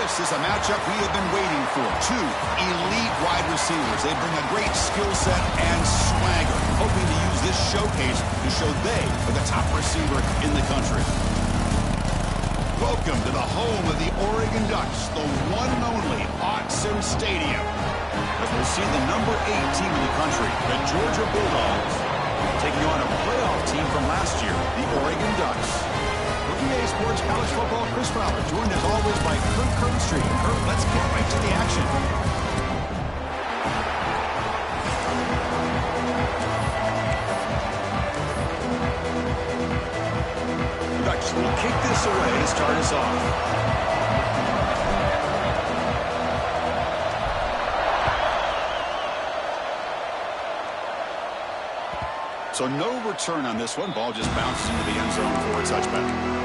This is a matchup we have been waiting for. Two elite wide receivers. They bring a great skill set and swagger, hoping to use this showcase to show they are the top receiver in the country. Welcome to the home of the Oregon Ducks, the one and only Autzen Stadium. As we'll see the number 8 team in the country, the Georgia Bulldogs, taking on a playoff team from last year, the Oregon Ducks. EA Sports College Football, Chris Fowler, joined as always by Kurt Kernstreet. Kurt, let's get right to the action. The Ducks will kick this away to start us off. So no return on this one. Ball just bounces into the end zone for a touchback.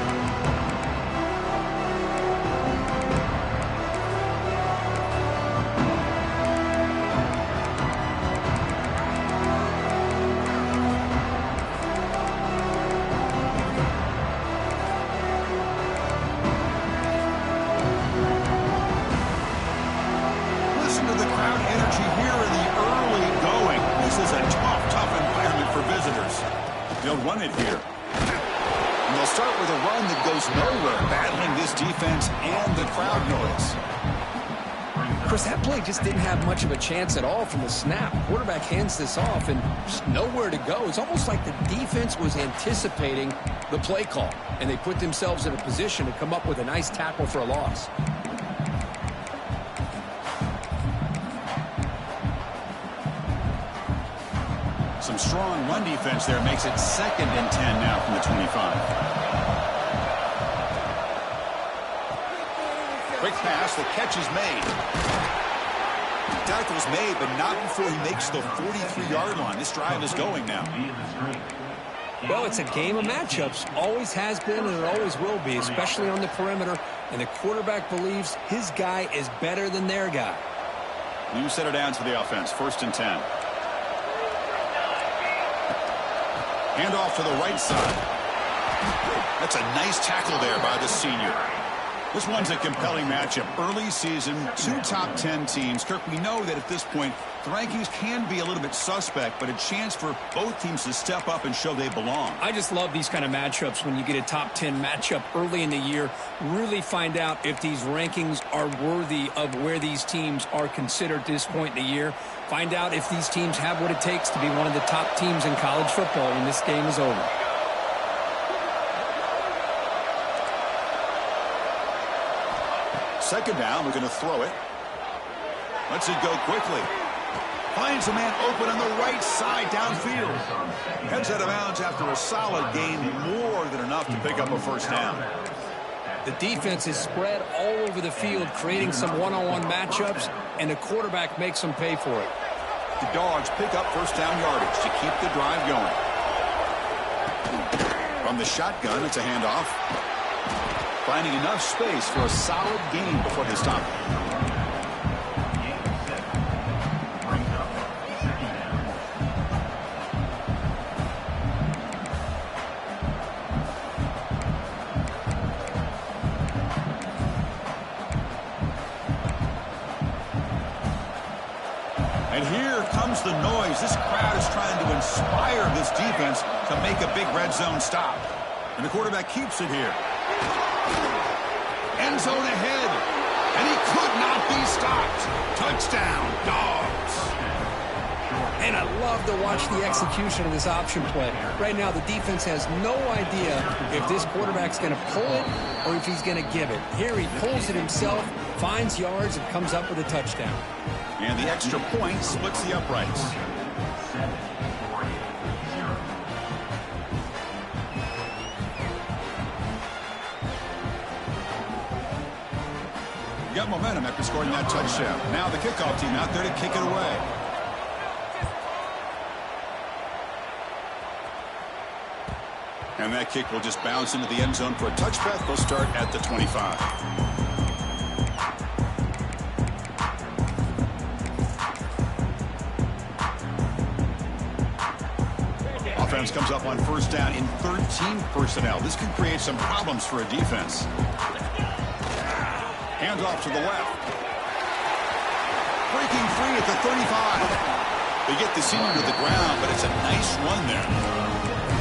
Listen to the crowd energy here in the early going. This is a tough environment for visitors. They'll run it here. And they'll start with a run that goes nowhere, battling this defense and the crowd noise. Chris, that play just didn't have much of a chance at all from the snap. Quarterback hands this off and just nowhere to go. It's almost like the defense was anticipating the play call, and they put themselves in a position to come up with a nice tackle for a loss. Some strong run defense there makes it 2nd and 10 now from the 25. Quick pass, the catch is made. Tackle's made, but not before he makes the 43-yard line. This drive is going now. Well, it's a game of matchups. Always has been and it always will be, especially on the perimeter. And the quarterback believes his guy is better than their guy. New center down to the offense, 1st and 10. Hand off to the right side. That's a nice tackle there by the senior. This one's a compelling matchup. Early season, 2 top 10 teams. Kirk, we know that at this point, the rankings can be a little bit suspect, but a chance for both teams to step up and show they belong. I just love these kind of matchups when you get a top 10 matchup early in the year. Really find out if these rankings are worthy of where these teams are considered at this point in the year. Find out if these teams have what it takes to be one of the top teams in college football when this game is over. Second down, we're going to throw it. Lets it go quickly. Finds a man open on the right side downfield. Heads out of bounds after a solid gain, more than enough to pick up a 1st down. The defense is spread all over the field, creating some one-on-one matchups, and the quarterback makes them pay for it. The Dogs pick up 1st down yardage to keep the drive going. From the shotgun, it's a handoff. Finding enough space for a solid gain before they stop. And here comes the noise. This crowd is trying to inspire this defense to make a big red zone stop. And the quarterback keeps it here. End zone ahead. And he could not be stopped. Touchdown, Dogs. And I love to watch the execution of this option play. Right now, the defense has no idea if this quarterback's going to pull it or if he's going to give it. Here he pulls it himself, finds yards, and comes up with a touchdown. And the extra point splits the uprights. You got momentum after scoring that touchdown. Now the kickoff team out there to kick it away. And that kick will just bounce into the end zone for a touchback. They'll start at the 25. Offense comes up on 1st down in 13 personnel. This could create some problems for a defense. Hands off to the left. Breaking free at the 35. They get the senior to the ground, but it's a nice run there.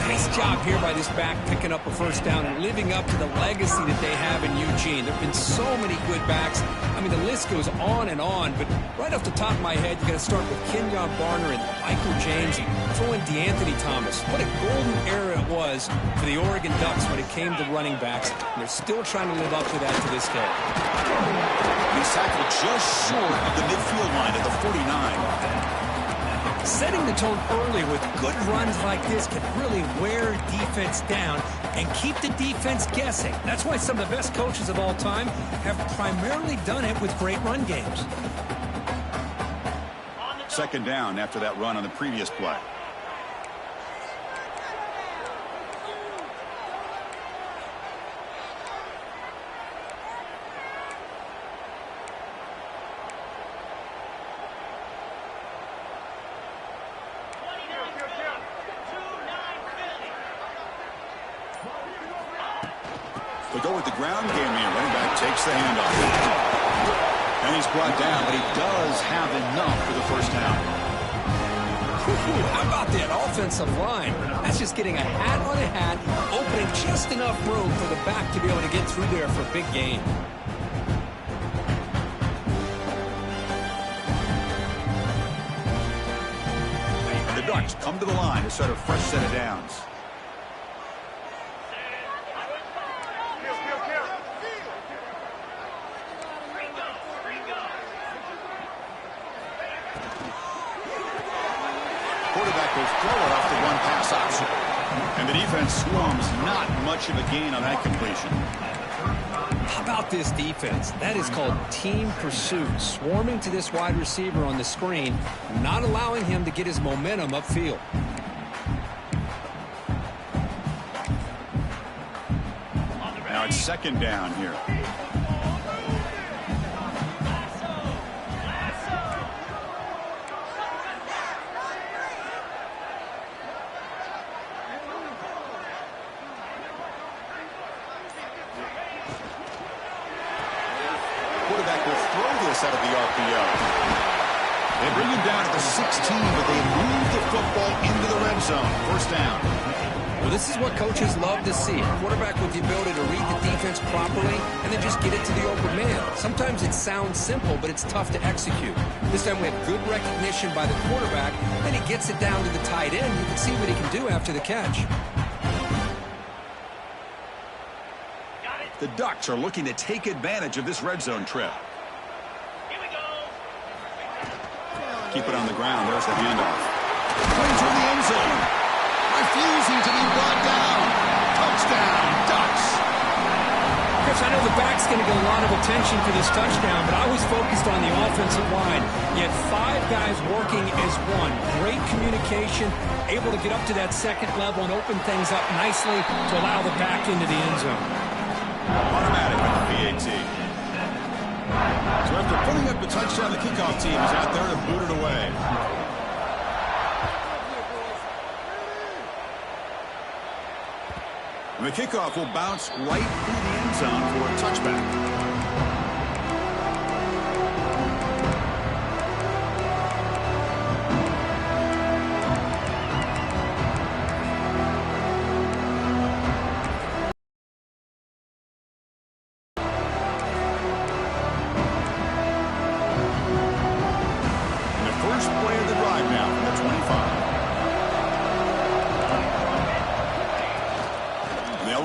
Nice job here by this back, picking up a first down and living up to the legacy that they have in Eugene. There have been so many good backs. I mean, the list goes on, but right off the top of my head, you got to start with Kenyon Barner and Michael James. You throw in DeAnthony Thomas. What a golden era it was for the Oregon Ducks when it came to running backs. And they're still trying to live up to that to this day. He's tackled just short of the midfield line at the 49. Setting the tone early with good runs like this can really wear defense down and keep the defense guessing. That's why some of the best coaches of all time have primarily done it with great run games. Second down after that run on the previous play. They go with the ground game here. Running back takes the handoff. And he's brought down, but he does have enough for the first down. How about that offensive line? That's just getting a hat on a hat, opening just enough room for the back to be able to get through there for a big gain. And the Ducks come to the line to start a fresh set of downs. Quarterback will throw it off the one-pass option. And the defense swarms, not much of a gain on that completion. How about this defense? That is called team pursuit. Swarming to this wide receiver on the screen, not allowing him to get his momentum upfield. Now it's second down here. Quarterback will throw this out of the RPO. They bring him down to the 16, but they move the football into the red zone. First down. Well, this is what coaches love to see. A quarterback with the ability to read the defense properly and then just get it to the open man. Sometimes it sounds simple, but it's tough to execute. This time we have good recognition by the quarterback, then he gets it down to the tight end. You can see what he can do after the catch. The Ducks are looking to take advantage of this red zone trip. Keep it on the ground. There's the handoff. Plays in the end zone. Refusing to be brought down. Touchdown, Ducks. Chris, I know the back's going to get a lot of attention for this touchdown, but I was focused on the offensive line. You had 5 guys working as one. Great communication, able to get up to that second level and open things up nicely to allow the back into the end zone. Automatic with the PAT. So after putting up the touchdown, the kickoff team is out there to boot it away. And the kickoff will bounce right through the end zone for a touchback.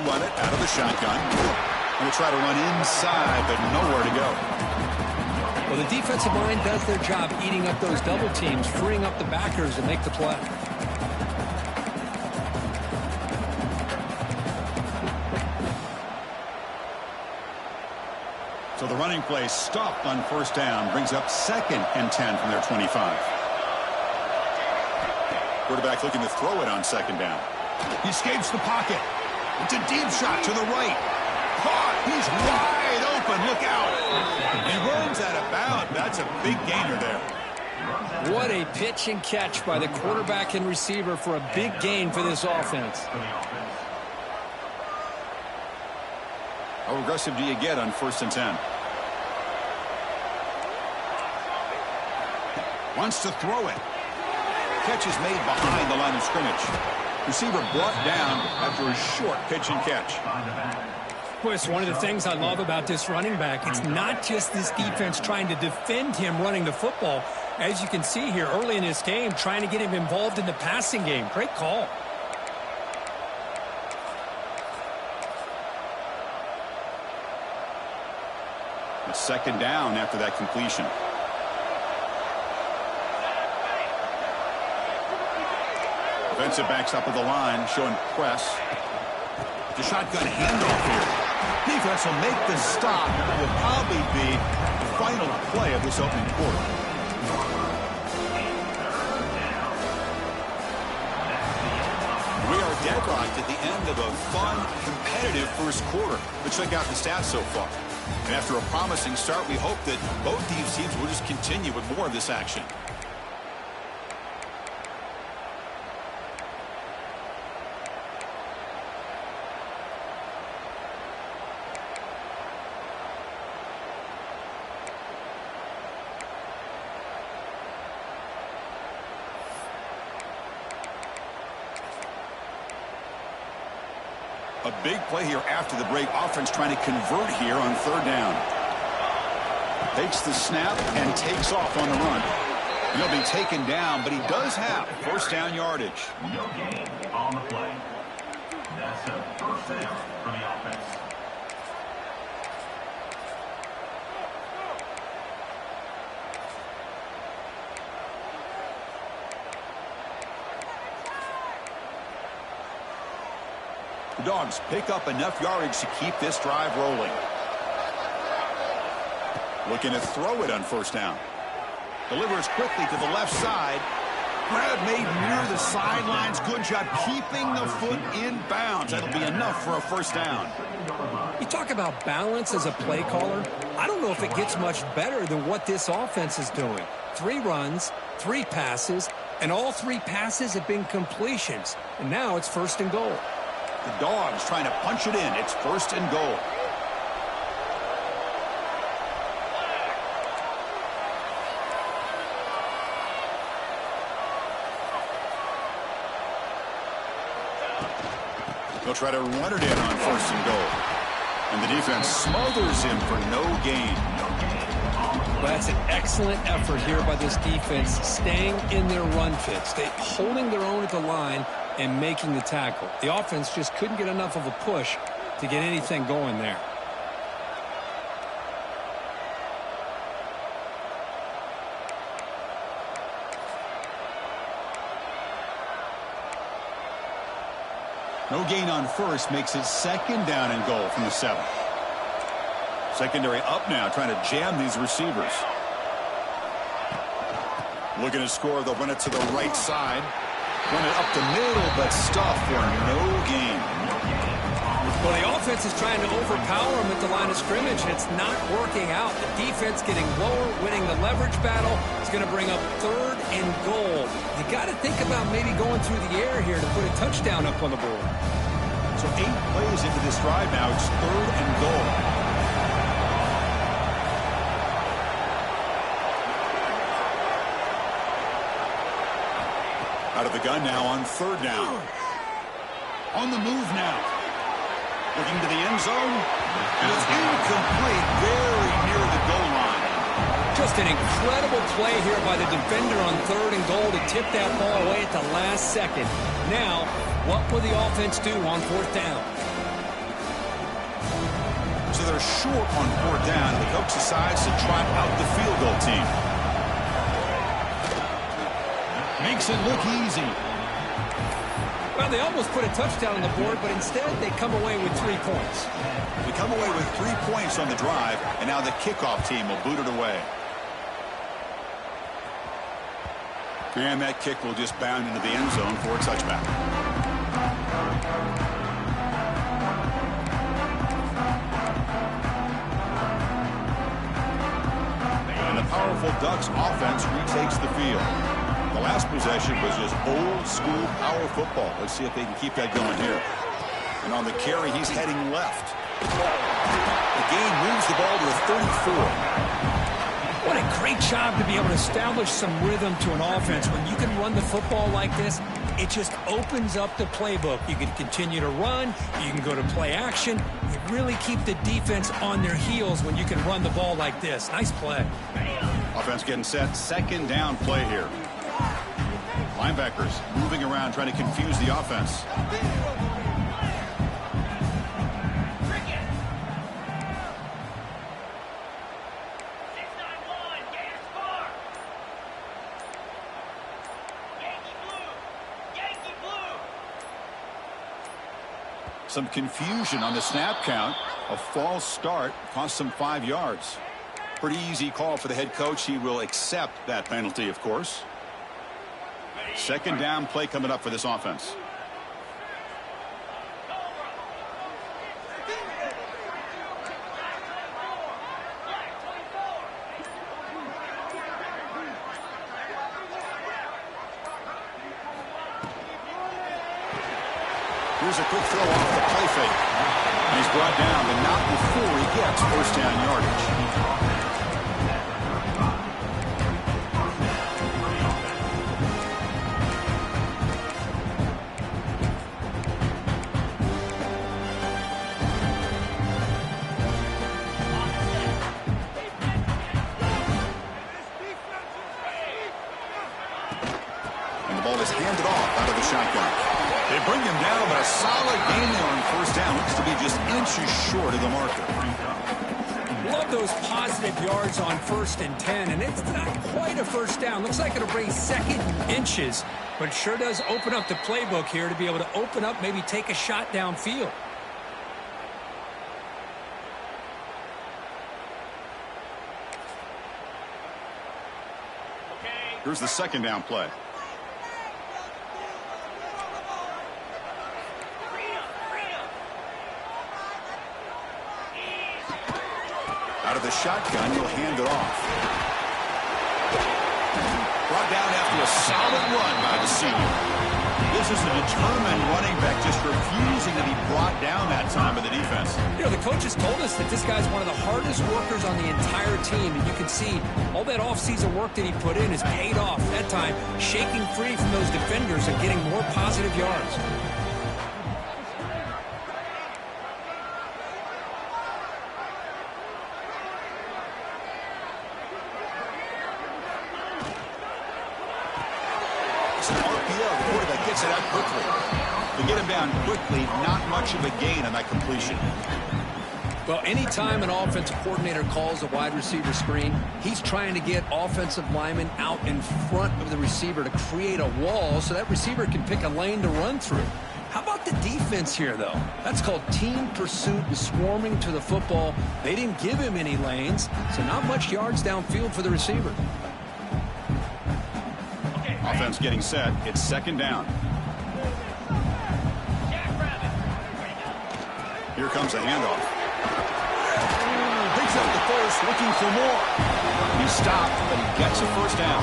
Run it out of the shotgun. And they try to run inside, but nowhere to go. Well, the defensive line does their job eating up those double teams, freeing up the backers to make the play. So the running play stopped on first down, brings up 2nd and 10 from their 25. Quarterback looking to throw it on 2nd down. He escapes the pocket. It's a deep shot to the right. Caught. He's wide open. Look out. He runs out of bounds. That's a big gainer there. What a pitch and catch by the quarterback and receiver for a big gain for this offense. How aggressive do you get on 1st and 10? Wants to throw it. Catch is made behind the line of scrimmage. Receiver brought down after a short pitch and catch. Well, it's one of the things I love about this running back. It's not just this defense trying to defend him running the football. As you can see here early in this game, trying to get him involved in the passing game. Great call. It's second down after that completion. Defensive backs up at the line, showing press. The shotgun handoff here. Defense will make the stop. It will probably be the final play of this opening quarter. We are deadlocked at the end of a fun, competitive first quarter. Let's check out the stats so far. And after a promising start, we hope that both these teams will just continue with more of this action. A big play here after the break. Offense trying to convert here on third down. Takes the snap and takes off on the run. He'll be taken down, but he does have first down yardage. No gain on the play. That's a first down for the offense. The Dogs pick up enough yardage to keep this drive rolling. Looking to throw it on first down. Delivers quickly to the left side. Grab made near the sidelines. Good job keeping the foot in bounds. That'll be enough for a first down. You talk about balance as a play caller. I don't know if it gets much better than what this offense is doing. 3 runs, 3 passes, and all 3 passes have been completions. And now it's first and goal. The Dogs trying to punch it in. It's first and goal. They'll try to run it in on first and goal. And the defense smothers him for no gain. Well, that's an excellent effort here by this defense, staying in their run fit, holding their own at the line and making the tackle. The offense just couldn't get enough of a push to get anything going there. No gain on first makes it second down and goal from the 7. Secondary up now, trying to jam these receivers. Looking to score, they'll run it to the right side. Run it up the middle, but stuff for no gain. Well, the offense is trying to overpower them at the line of scrimmage, and it's not working out. The defense getting lower, winning the leverage battle. It's going to bring up third and goal. You got to think about maybe going through the air here to put a touchdown up on the board. So 8 plays into this drive now. It's third and goal. Out of the gun now on third down. On the move now. Looking to the end zone. And it's incomplete, very near the goal line. Just an incredible play here by the defender on third and goal to tip that ball away at the last second. Now, what will the offense do on fourth down? So they're short on fourth down. The coach decides to trot out the field goal team. Makes it look easy. Well, they almost put a touchdown on the board, but instead they come away with 3 points. They come away with 3 points on the drive, and now the kickoff team will boot it away. And that kick will just bound into the end zone for a touchback. And the powerful Ducks offense retakes the field. The last possession was just old-school power football. Let's see if they can keep that going here. And on the carry, he's heading left. The game moves the ball to a 34. What a a great job to be able to establish some rhythm to an offense. When you can run the football like this, it just opens up the playbook. You can continue to run. You can go to play action. You really keep the defense on their heels when you can run the ball like this. Nice play. Offense getting set. Second down play here. Linebackers moving around, trying to confuse the offense. Some confusion on the snap count. A false start cost them 5 yards. Pretty easy call for the head coach. He will accept that penalty, of course. Second down play coming up for this offense. Here's a quick throw off the play fake. And he's brought down, but not before he gets first down yardage. And the ball is handed off out of the shotgun. They bring him down, but a solid gain there on first down. Looks to be just inches short of the marker. Love those positive yards on 1st and 10, and it's not quite a first down. Looks like it'll bring second inches, but it sure does open up the playbook here to be able to open up, maybe take a shot downfield. Here's the second down play. Out of the shotgun, he'll hand it off. Brought down after a solid run by the senior. This is a determined running back, just refusing to be brought down that time by the defense. You know, the coaches told us that this guy's one of the hardest workers on the entire team, and you can see all that offseason work that he put in has paid off. That time, shaking free from those defenders and getting more positive yards. It out quickly. To get him down quickly, not much of a gain on that completion. Well, anytime an offensive coordinator calls a wide receiver screen, he's trying to get offensive linemen out in front of the receiver to create a wall so that receiver can pick a lane to run through. How about the defense here, though? That's called team pursuit and swarming to the football. They didn't give him any lanes, so not much yards downfield for the receiver. Offense getting set. It's second down. Here comes a handoff. Picks up the first, looking for more. He stopped, but he gets a first down.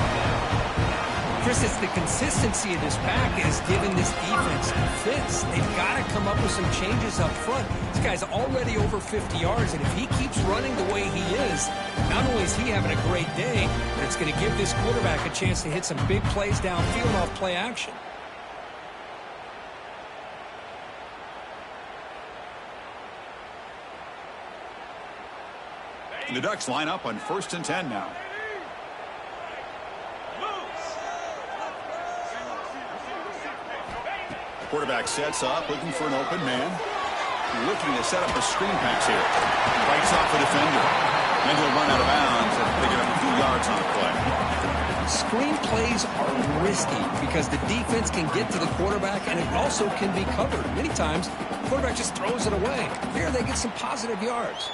Chris, it's the consistency of this pack is giving this defense fits. They've got to come up with some changes up front. This guy's already over 50 yards, and if he keeps running the way he is, not only is he having a great day, but it's going to give this quarterback a chance to hit some big plays downfield off play action. The Ducks line up on 1st and 10 now. Quarterback sets up, looking for an open man. Looking to set up a screen pass here. Bites off a defender. Then he'll run out of bounds and pick it up a few yards on the play. Screen plays are risky because the defense can get to the quarterback and it also can be covered. Many times, the quarterback just throws it away. Here they get some positive yards.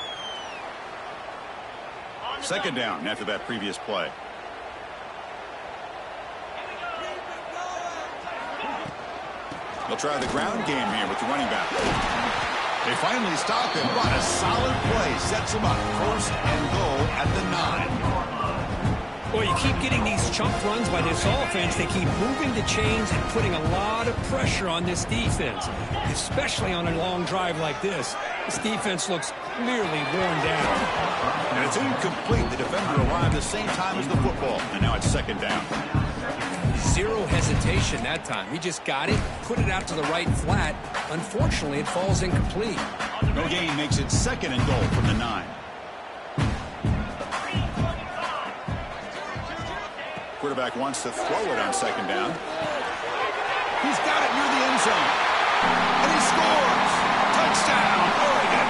Second down after that previous play. They'll try the ground game here with the running back. They finally stop him. What a solid play. Sets him up. 1st and goal at the 9. Well, you keep getting these chunk runs by this offense. They keep moving the chains and putting a lot of pressure on this defense, especially on a long drive like this. This defense looks clearly worn down. And it's incomplete. The defender arrived the same time as the football, and now it's second down. Zero hesitation that time. He just got it, put it out to the right flat. Unfortunately, it falls incomplete. No gain makes it second and goal from the 9. Quarterback wants to throw it on second down. He's got it near the end zone. And he scores! Touchdown, Oregon!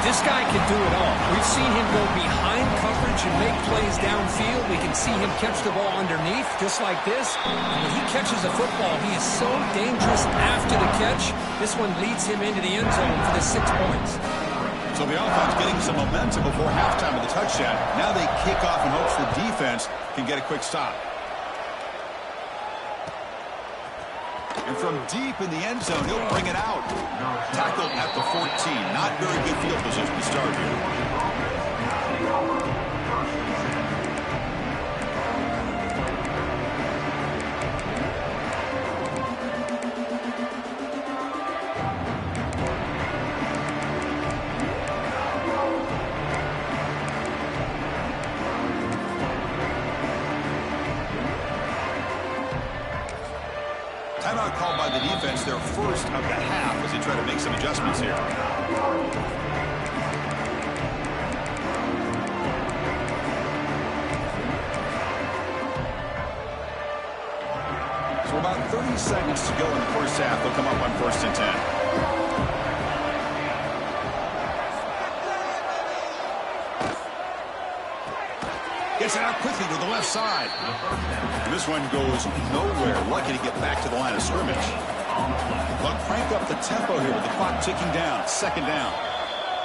This guy can do it all. We've seen him go behind coverage and make plays downfield. We can see him catch the ball underneath, just like this. And when he catches a football, he is so dangerous after the catch. This one leads him into the end zone for the 6 points. So the offense getting some momentum before halftime with the touchdown. Now they kick off in hopes the defense can get a quick stop. And from deep in the end zone, he'll bring it out. Tackled at the 14. Not very good field position to start here. Timeout called by the defense, their first of the half, as they try to make some adjustments here. So about 30 seconds to go in the first half. They'll come up on 1st and 10. Gets it out quickly to the left side. And this one goes nowhere. Lucky to get back to the line of scrimmage. But crank up the tempo here with the clock ticking down. Second down.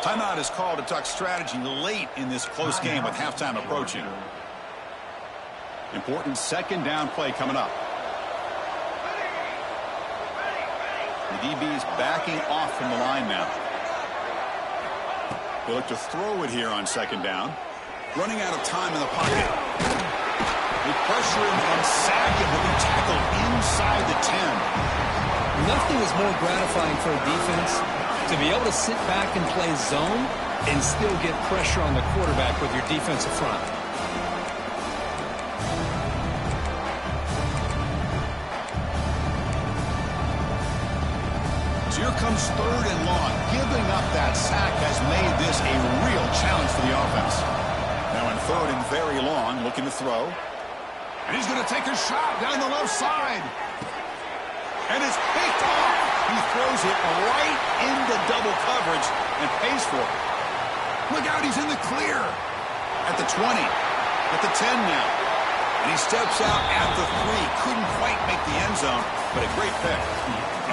Timeout is called to talk strategy late in this close game with halftime approaching. Important second down play coming up. The DB's backing off from the line now. They look to throw it here on second down. Running out of time in the pocket. They pressure him and sack him. He'll be tackled inside the 10. Nothing is more gratifying for a defense to be able to sit back and play zone and still get pressure on the quarterback with your defensive front. So here comes 3rd and long. Giving up that sack has made this a real challenge for the offense. Now in 3rd and very long, looking to throw. And he's going to take a shot down the left side. And it's picked off. He throws it right into double coverage and pays for it. Look out, he's in the clear. At the 20. At the 10 now. And he steps out at the 3. Couldn't quite make the end zone, but a great pick.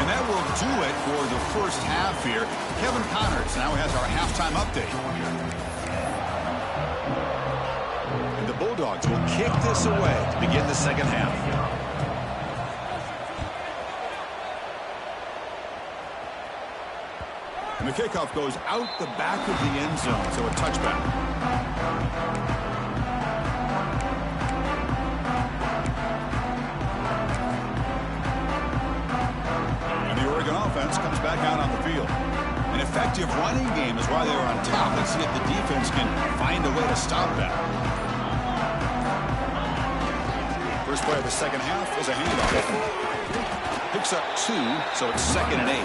And that will do it for the first half here. Kevin Connors now has our halftime update. And the Bulldogs will kick this away to begin the second half. And the kickoff goes out the back of the end zone, so a touchback. And the Oregon offense comes back out on the field. An effective running game is why they were on top. Let's see if the defense can find a way to stop that. First play of the second half is a handoff. Picks up 2, so it's 2nd and 8.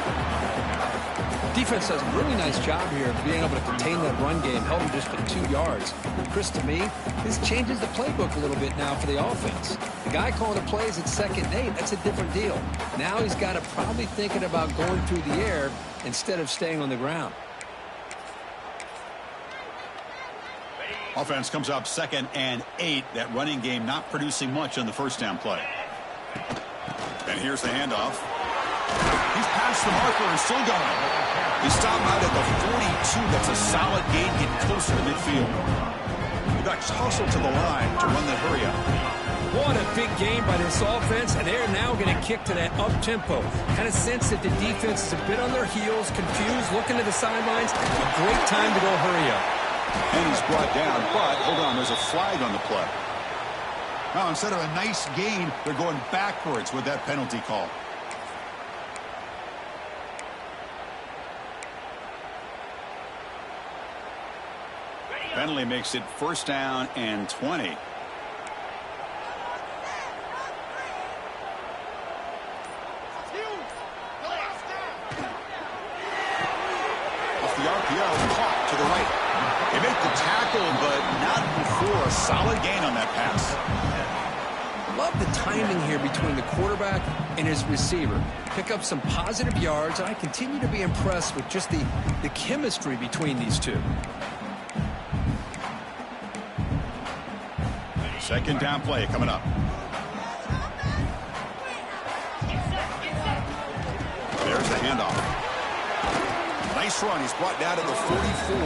Defense does a really nice job here of being able to contain that run game, held him just for 2 yards. Chris, to me, this changes the playbook a little bit now for the offense. The guy calling the plays at 2nd and 8, that's a different deal. Now he's got to probably thinking about going through the air instead of staying on the ground. Offense comes up 2nd and 8. That running game not producing much on the first down play. And here's the handoff. He's past the marker and still going. He stopped out at the 42. That's a solid gain, getting closer to midfield. The Ducks hustle to the line to run the hurry up. What a big game by this offense, and they're now going to kick to that up-tempo. Kind of sense that the defense is a bit on their heels, confused, looking to the sidelines. A great time to go hurry up. And he's brought down, but hold on, there's a flag on the play. Now, instead of a nice gain, they're going backwards with that penalty call. Penalty makes it 1st down and 20. Off the RPO, caught to the right. They make the tackle, but not before a solid gain on that pass. Love the timing here between the quarterback and his receiver. Pick up some positive yards, and I continue to be impressed with just the chemistry between these two. 2nd down play coming up. There's the handoff. Nice run. He's brought down to the 44.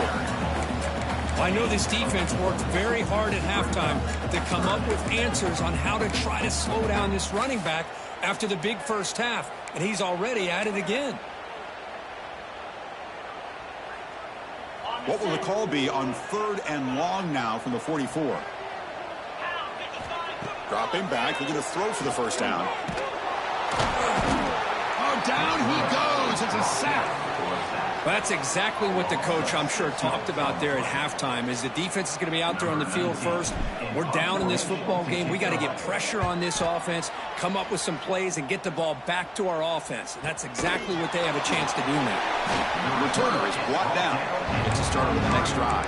Well, I know this defense worked very hard at halftime to come up with answers on how to try to slow down this running back after the big first half, and he's already at it again. What will the call be on 3rd and long now from the 44? Dropping back. They're going to throw for the 1st down. Oh, down he goes. It's a sack. That's exactly what the coach, I'm sure, talked about there at halftime, is the defense is going to be out there on the field first. We're down in this football game. We got to get pressure on this offense, come up with some plays, and get the ball back to our offense. And that's exactly what they have a chance to do now. The returner is brought down. Gets a start with the next drive.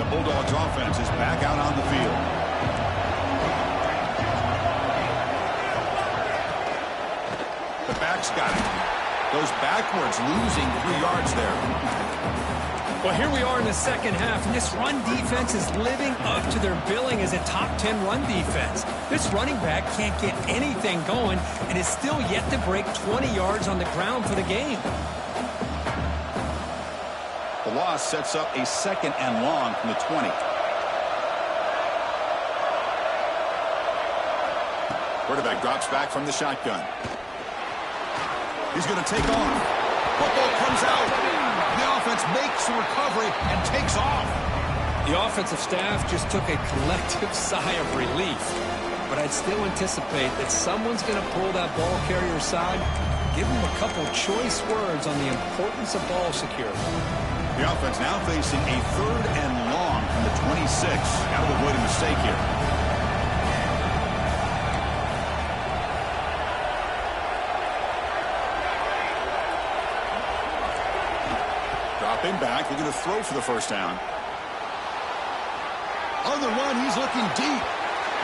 Bulldogs offense is back out on the field. The back's got it. Goes backwards, losing 3 yards there. Well, here we are in the 2nd half, and this run defense is living up to their billing as a top 10 run defense. This running back can't get anything going and is still yet to break 20 yards on the ground for the game. The loss sets up a 2nd and long from the 20. Quarterback drops back from the shotgun. He's going to take off. Football comes out. The offense makes a recovery and takes off. The offensive staff just took a collective sigh of relief. But I'd still anticipate that someone's going to pull that ball carrier aside, give him a couple choice words on the importance of ball security. The offense now facing a 3rd and long from the 26. Got to avoid a mistake here. Dropping back. They're going to throw for the 1st down. On the run, he's looking deep.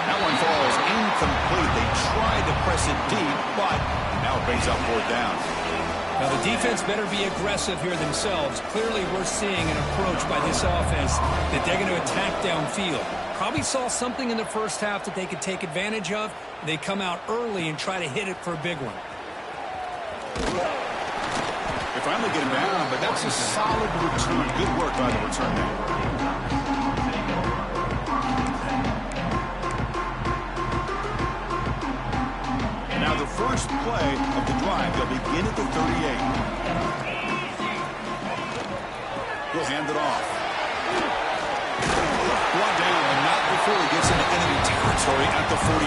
That one falls incomplete. They tried to press it deep, but now it brings up 4th down. Now, the defense better be aggressive here themselves. Clearly, we're seeing an approach by this offense that they're going to attack downfield. Probably saw something in the first half that they could take advantage of. They come out early and try to hit it for a big one. They finally get him down, but that's a solid return. Good work by the return man. Now the first play of the drive, they'll begin at the 38. He'll hand it off. Brought down, but not before he gets into enemy territory at the 49.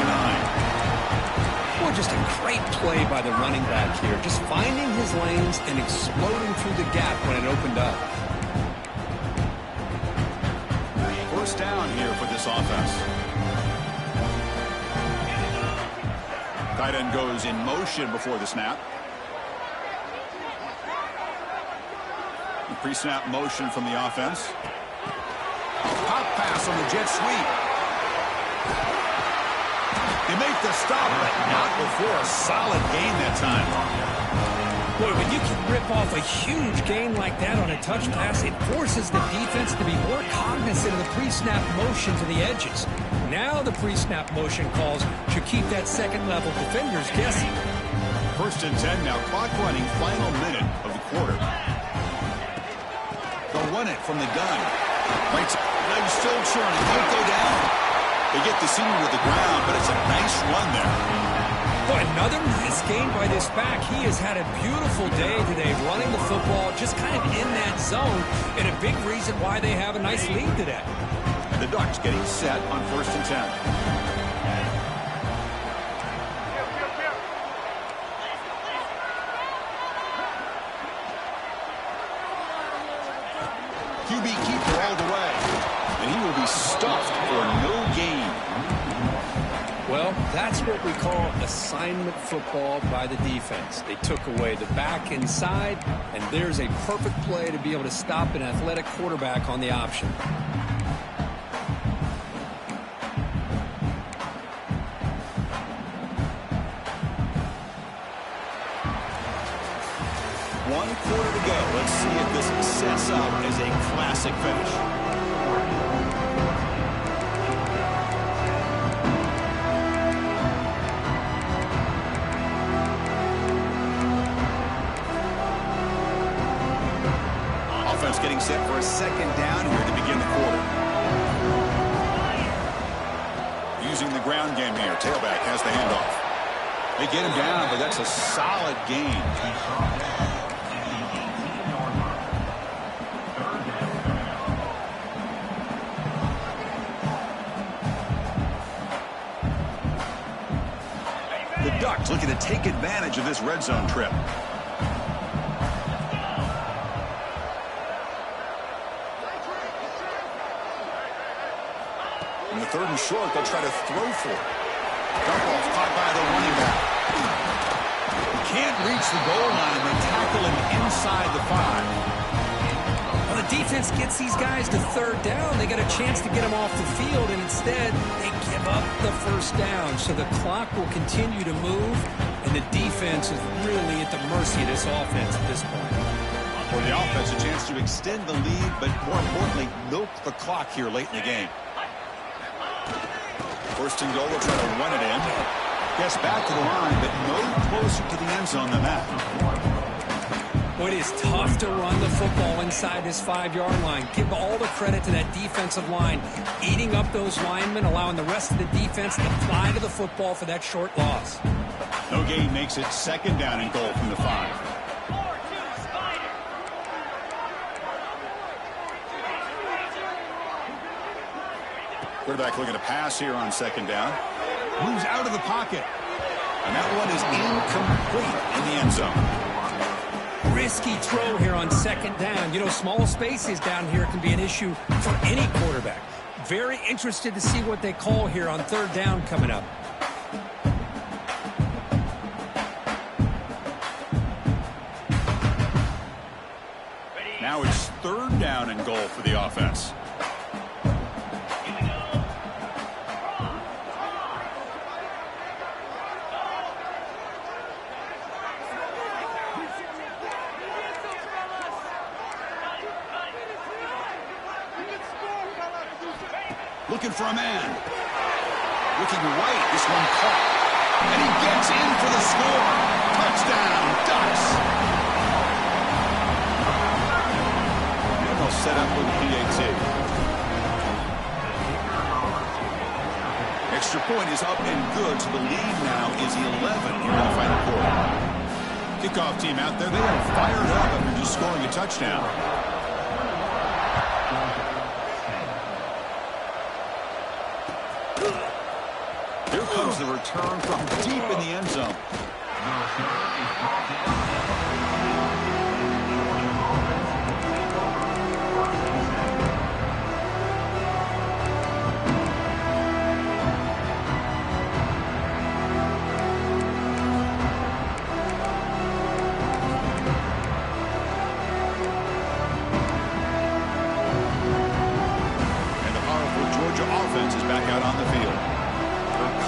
Well, just a great play by the running back here. Just finding his lanes and exploding through the gap when it opened up. 1st down here for this offense. Tight end goes in motion before the snap. The pre-snap motion from the offense. Pop pass on the jet sweep. They make the stop, but not before a solid gain that time. Boy, when you can rip off a huge gain like that on a touch pass, it forces the defense to be more cognizant of the pre-snap motion to the edges. Now the pre-snap motion calls should keep that second-level defenders guessing. 1st and 10 now. Clock running, final minute of the quarter. They'll run it from the gun. Right, legs still churning. Can't go down. They get the senior to the ground, but it's a nice run there. Boy, another nice gain by this back. He has had a beautiful day today running the football, just kind of in that zone, and a big reason why they have a nice lead today. And the Ducks getting set on 1st and 10. QB keeper all the way. And he will be stuffed for no gain. Well, that's what we call assignment football by the defense. They took away the back inside, and there's a perfect play to be able to stop an athletic quarterback on the option. One quarter to go. Let's see if this sets up as a classic finish. Offense getting set for a 2nd down here to begin the quarter. Using the ground game here. Tailback has the handoff. They get him down, but that's a solid gain. The Ducks looking to take advantage of this red zone trip. In the 3rd and short, they'll try to throw for it. Dump off caught by the running back. He can't reach the goal line. They tackle him inside the 5. Well, the defense gets these guys to 3rd down. They got a chance to get them off the field, and instead they give up the 1st down. So the clock will continue to move, and the defense is really at the mercy of this offense at this point. For the offense, a chance to extend the lead, but more importantly, milk the clock here late in the game. 1st and goal, they'll try to run it in. Gets back to the line, but no closer to the end zone than that. Well, it is tough to run the football inside this 5-yard line. Give all the credit to that defensive line, eating up those linemen, allowing the rest of the defense to fly to the football for that short loss. No gain makes it 2nd down and goal from the 5. Quarterback looking to pass here on 2nd down. Moves out of the pocket. And that one is incomplete in the end zone. Risky throw here on 2nd down. You know, small spaces down here can be an issue for any quarterback. Very interested to see what they call here on 3rd down coming up. Now it's 3rd down and goal for the offense. Looking for a man. Looking right. This one caught. And he gets in for the score. Touchdown, Ducks. And they'll set up with the PAT. Extra point is up and good, so the lead now is 11 here in the final quarter. Kickoff team out there. They are fired up after just scoring a touchdown. Here comes the return from deep in the end zone. And the powerful Georgia offense is back out on the field.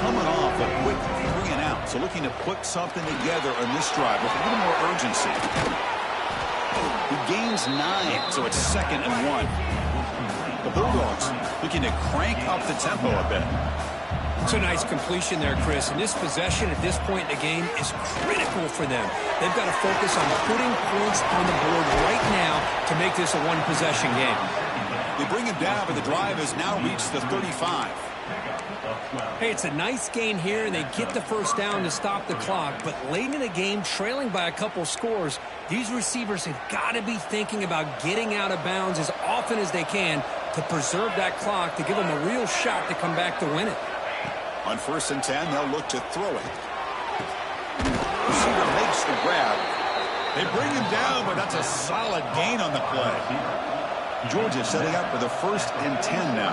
Coming off a quick 3-and-out, so looking to put something together on this drive with a little more urgency. He gains 9, so it's 2nd and 1. The Bulldogs looking to crank up the tempo a bit. It's a nice completion there, Chris. And this possession at this point in the game is critical for them. They've got to focus on putting points on the board right now to make this a one-possession game. They bring him down, but the drive has now reached the 35. Hey, it's a nice gain here, and they get the first down to stop the clock. But late in the game, trailing by a couple scores, these receivers have got to be thinking about getting out of bounds as often as they can to preserve that clock, to give them a real shot to come back to win it. On 1st and 10, they'll look to throw it. Receiver makes the grab. They bring him down, but that's a solid gain on the play. Georgia setting up for the 1st and 10 now.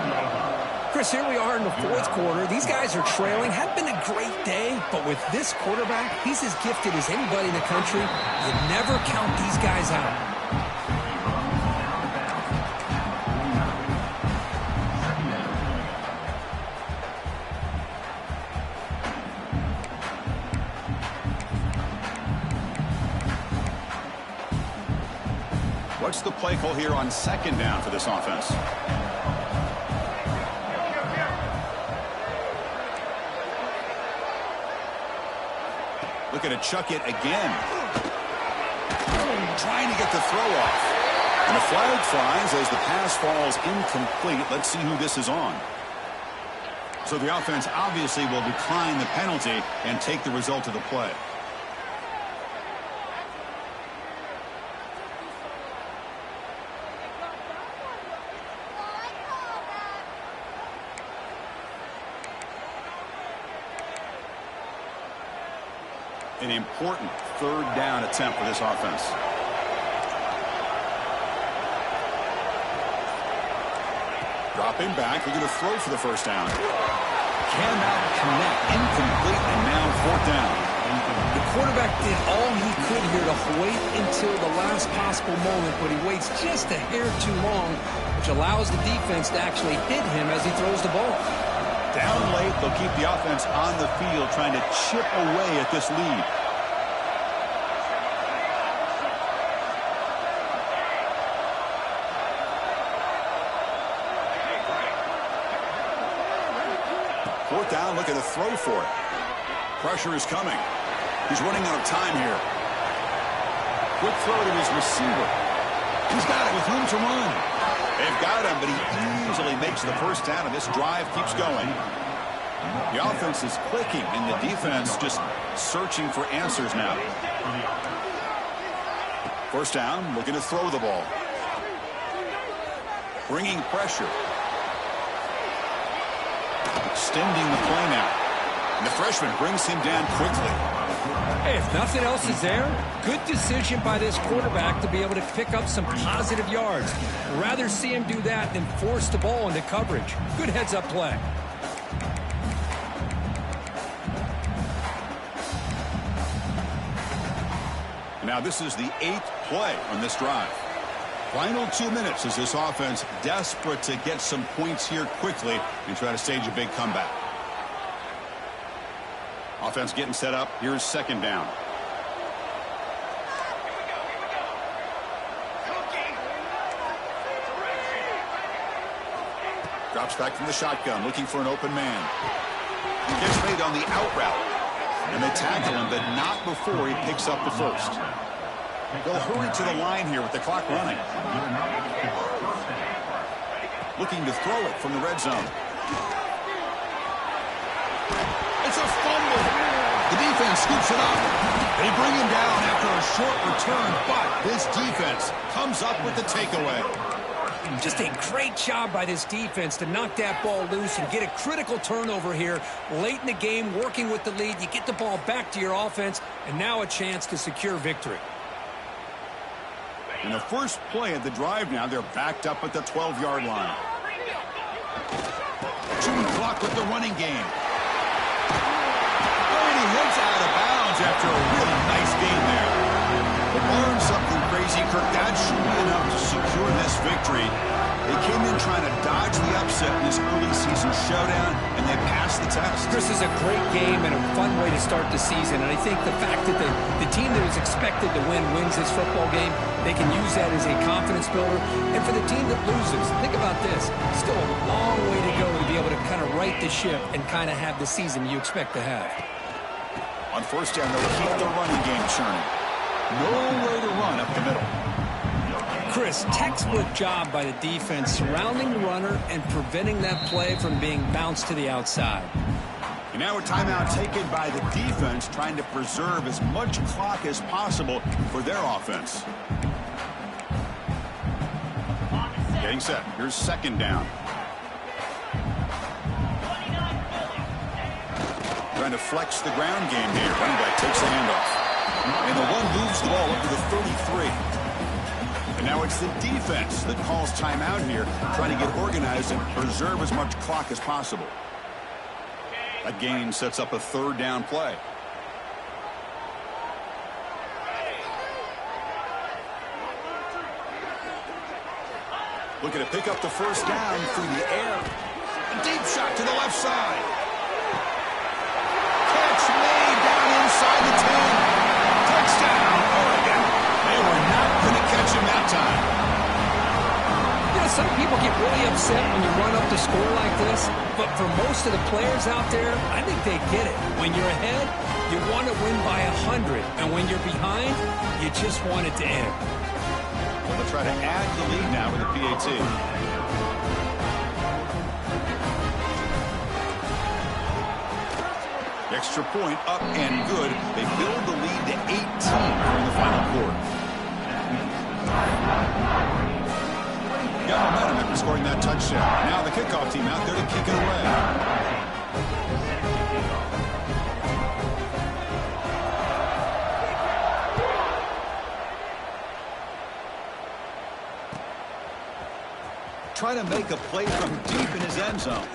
Chris, here we are in the 4th quarter. These guys are trailing. Hadn't been a great day, but with this quarterback, he's as gifted as anybody in the country. You never count these guys out. What's the play call here on 2nd down for this offense? Looking to chuck it again. Trying to get the throw off. And the flag flies as the pass falls incomplete. Let's see who this is on. So the offense obviously will decline the penalty and take the result of the play. An important 3rd down attempt for this offense. Dropping back, looking to throw for the 1st down. Cannot connect, incomplete, and now 4th down. The quarterback did all he could here to wait until the last possible moment, but he waits just a hair too long, which allows the defense to actually hit him as he throws the ball. Down late, they'll keep the offense on the field trying to chip away at this lead. Fourth down, looking to throw for it. Pressure is coming. He's running out of time here. Quick throw to his receiver. He's got it with room to run. They've got him, but he easily makes the 1st down, and this drive keeps going. The offense is clicking, and the defense just searching for answers now. 1st down, looking to throw the ball. Bringing pressure. Extending the play now. And the freshman brings him down quickly. Hey, if nothing else is there, good decision by this quarterback to be able to pick up some positive yards. Rather see him do that than force the ball into coverage. Good heads-up play. Now this is the 8th play on this drive. Final 2 minutes as this offense desperate to get some points here quickly and try to stage a big comeback. Offense getting set up. Here's 2nd down. Drops back from the shotgun, looking for an open man. Gets made on the out route. And they tackle him, but not before he picks up the 1st. They'll hurry to the line here with the clock running. Looking to throw it from the red zone. It's a fumble. The defense scoops it up. They bring him down after a short return, but this defense comes up with the takeaway. Just a great job by this defense to knock that ball loose and get a critical turnover here late in the game, working with the lead. You get the ball back to your offense, and now a chance to secure victory. In the first play of the drive now, they're backed up at the 12-yard line. Chewing clock with the running game. And he heads out of bounds after a really nice game there. But learn something crazy, Kirk. That should be enough to secure this victory. They came in trying to dodge the upset in this early season showdown, and they passed the test. This is a great game and a fun way to start the season. And I think the fact that the team that is expected to win wins this football game, they can use that as a confidence builder. And for the team that loses, think about this. Still a long way to go to be able to kind of right the ship and kind of have the season you expect to have. On first down, they'll keep the running game churning. No way to run up the middle. Chris, textbook job by the defense surrounding the runner and preventing that play from being bounced to the outside. And now a timeout taken by the defense, trying to preserve as much clock as possible for their offense. Getting set. Here's second down. Trying to flex the ground game here. Running back takes the handoff. And the one moves the ball up to the 33. And now it's the defense that calls timeout here, trying to get organized and preserve as much clock as possible. That gain sets up a third down play. Looking to pick up the first down through the air. A deep shot to the left side. Catch made down inside the 10. Touchdown, Oregon. They were not going to catch him that time. You know, some people get really upset when you run up the score like this, but for most of the players out there, I think they get it. When you're ahead, you want to win by 100, and when you're behind, you just want it to end. They'll try to add the lead now with a PAT. Extra point up and good. They build the lead to 18 during the final quarter. Got momentum after scoring that touchdown. Now the kickoff team out there to kick it away. Trying to make a play from deep in his end zone.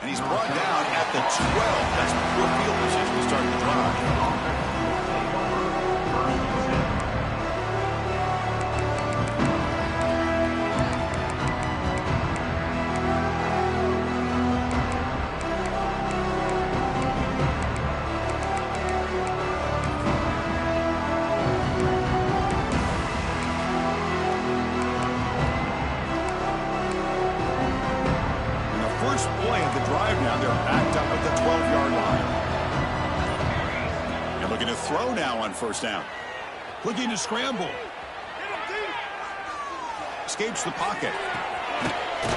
And he's brought down at the 12. That's poor field position to start the drive. Throw now on first down. Looking to scramble. Escapes the pocket.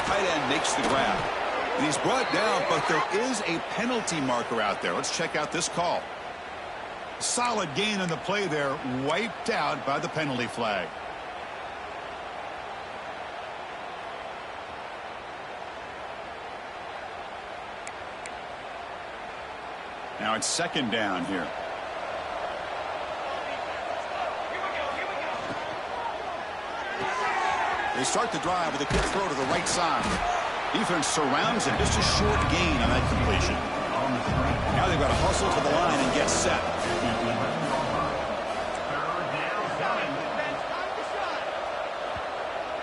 Tight end makes the grab. And he's brought down, but there is a penalty marker out there. Let's check out this call. Solid gain on the play there. Wiped out by the penalty flag. Now it's second down here. They start the drive with a quick throw to the right side. Defense surrounds him. Just a short gain on that completion. Now they've got to hustle to the line and get set.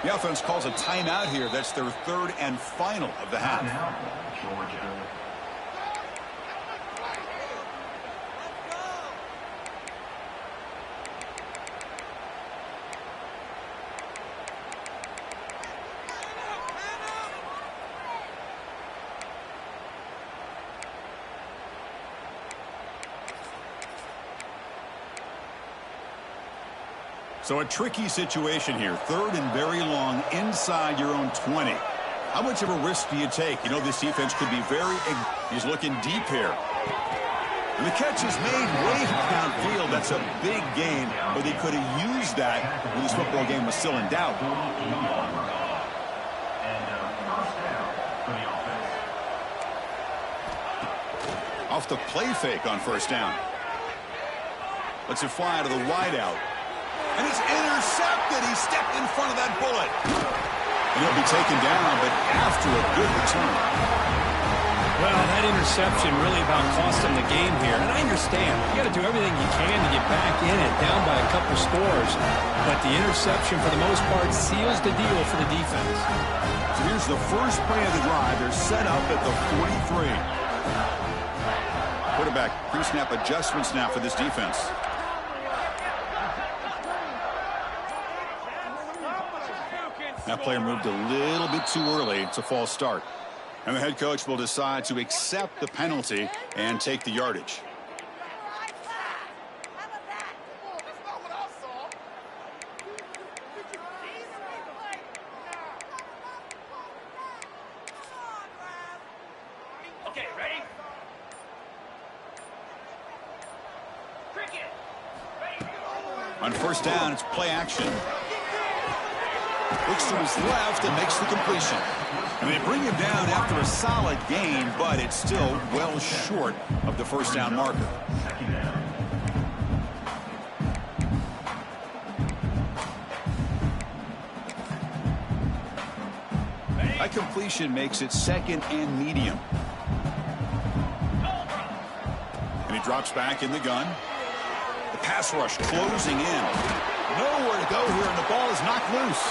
The offense calls a timeout here. That's their third and final of the half. Georgia. So a tricky situation here. Third and very long inside your own 20. How much of a risk do you take? You know, this defense could be very... He's looking deep here. And the catch is made way downfield. That's a big gain, but he could have used that when this football game was still in doubt. Off the play fake on first down. Lets it fly to the wideout. And it's intercepted. He stepped in front of that bullet. And he'll be taken down, but after a good return. Well, that interception really about cost him the game here. And I understand. You got to do everything you can to get back in it, down by a couple scores. But the interception, for the most part, seals the deal for the defense. So here's the first play of the drive. They're set up at the 43. Quarterback pre-snap adjustments now for this defense. That player moved a little bit too early. It's a false start. And the head coach will decide to accept the penalty and take the yardage. On first down, it's play action. Looks to his left and makes the completion. And they bring him down after a solid gain, but it's still well short of the first down marker. That completion makes it second and medium. And he drops back in the gun. The pass rush closing in. Nowhere to go here, and the ball is knocked loose.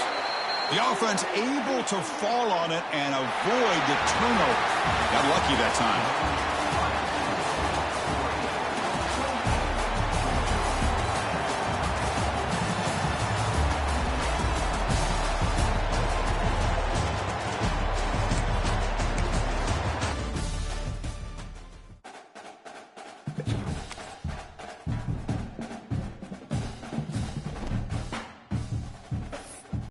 The offense able to fall on it and avoid the turnover. Got lucky that time.